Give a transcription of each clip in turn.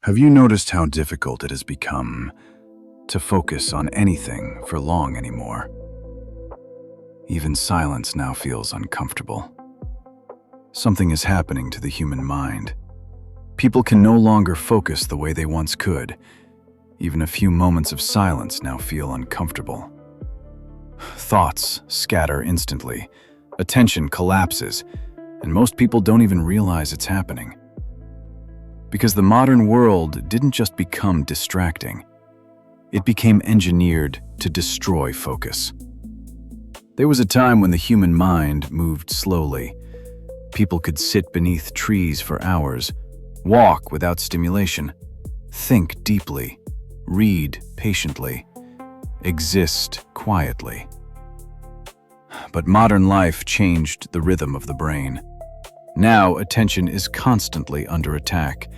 Have you noticed how difficult it has become to focus on anything for long anymore? Even silence now feels uncomfortable. Something is happening to the human mind. People can no longer focus the way they once could. Even a few moments of silence now feel uncomfortable. Thoughts scatter instantly, attention collapses, and most people don't even realize it's happening. Because the modern world didn't just become distracting, it became engineered to destroy focus. There was a time when the human mind moved slowly. People could sit beneath trees for hours, walk without stimulation, think deeply, read patiently, exist quietly. But modern life changed the rhythm of the brain. Now attention is constantly under attack.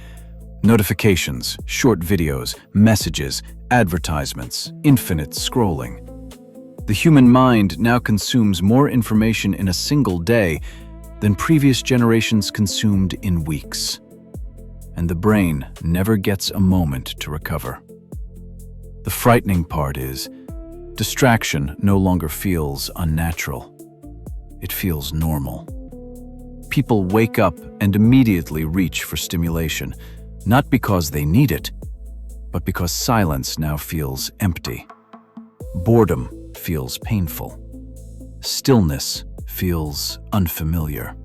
Notifications, short videos, messages, advertisements, infinite scrolling. The human mind now consumes more information in a single day than previous generations consumed in weeks. And the brain never gets a moment to recover. The frightening part is, distraction no longer feels unnatural. It feels normal. People wake up and immediately reach for stimulation, not because they need it, but because silence now feels empty. Boredom feels painful. Stillness feels unfamiliar.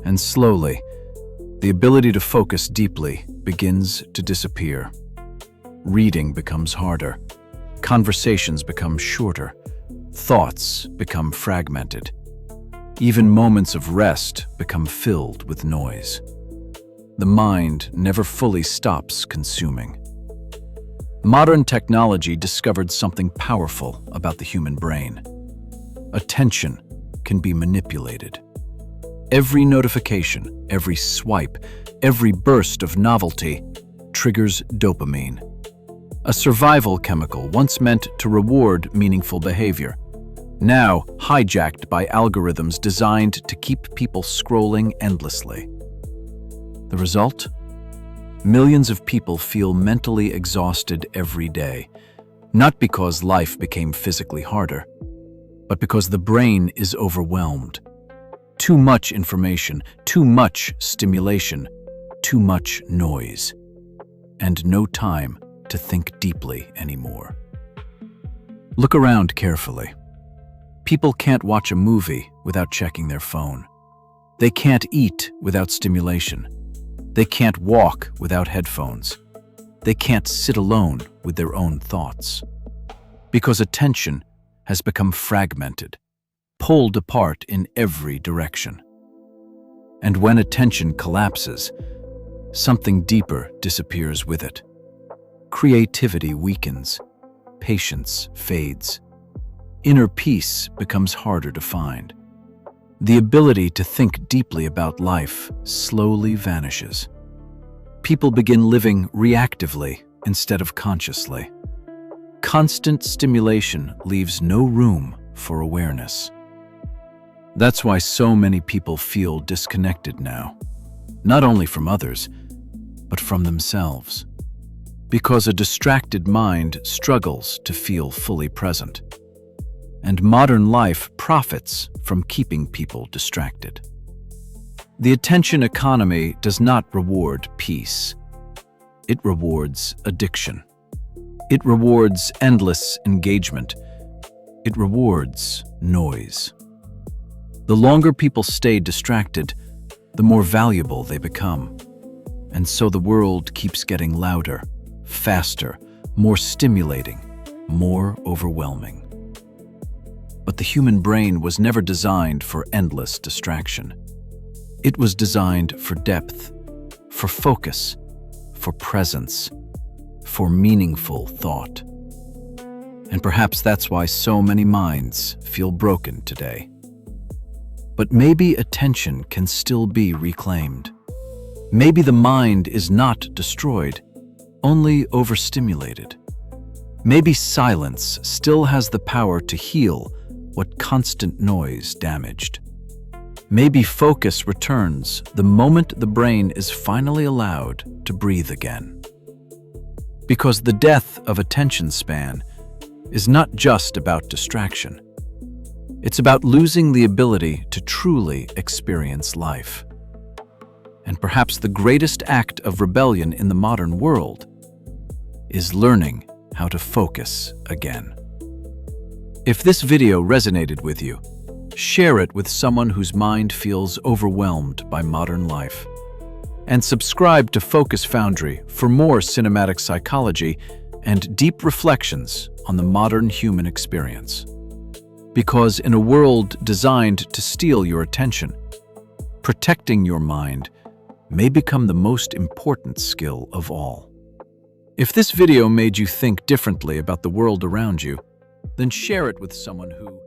And slowly, the ability to focus deeply begins to disappear. Reading becomes harder. Conversations become shorter. Thoughts become fragmented. Even moments of rest become filled with noise. The mind never fully stops consuming. Modern technology discovered something powerful about the human brain. Attention can be manipulated. Every notification, every swipe, every burst of novelty triggers dopamine, a survival chemical once meant to reward meaningful behavior, now hijacked by algorithms designed to keep people scrolling endlessly. The result? Millions of people feel mentally exhausted every day, not because life became physically harder, but because the brain is overwhelmed. Too much information, too much stimulation, too much noise, and no time to think deeply anymore. Look around carefully. People can't watch a movie without checking their phone. They can't eat without stimulation. They can't walk without headphones. They can't sit alone with their own thoughts. Because attention has become fragmented, pulled apart in every direction. And when attention collapses, something deeper disappears with it. Creativity weakens. Patience fades. Inner peace becomes harder to find. The ability to think deeply about life slowly vanishes. People begin living reactively instead of consciously. Constant stimulation leaves no room for awareness. That's why so many people feel disconnected now, not only from others, but from themselves. Because a distracted mind struggles to feel fully present. And modern life profits from keeping people distracted. The attention economy does not reward peace. It rewards addiction. It rewards endless engagement. It rewards noise. The longer people stay distracted, the more valuable they become. And so the world keeps getting louder, faster, more stimulating, more overwhelming. But the human brain was never designed for endless distraction. It was designed for depth, for focus, for presence, for meaningful thought. And perhaps that's why so many minds feel broken today. But maybe attention can still be reclaimed. Maybe the mind is not destroyed, only overstimulated. Maybe silence still has the power to heal what constant noise damaged. Maybe focus returns the moment the brain is finally allowed to breathe again. Because the death of attention span is not just about distraction. It's about losing the ability to truly experience life. And perhaps the greatest act of rebellion in the modern world is learning how to focus again. If this video resonated with you, share it with someone whose mind feels overwhelmed by modern life. And subscribe to Focus Foundry for more cinematic psychology and deep reflections on the modern human experience. Because in a world designed to steal your attention, protecting your mind may become the most important skill of all. If this video made you think differently about the world around you, then share it with someone who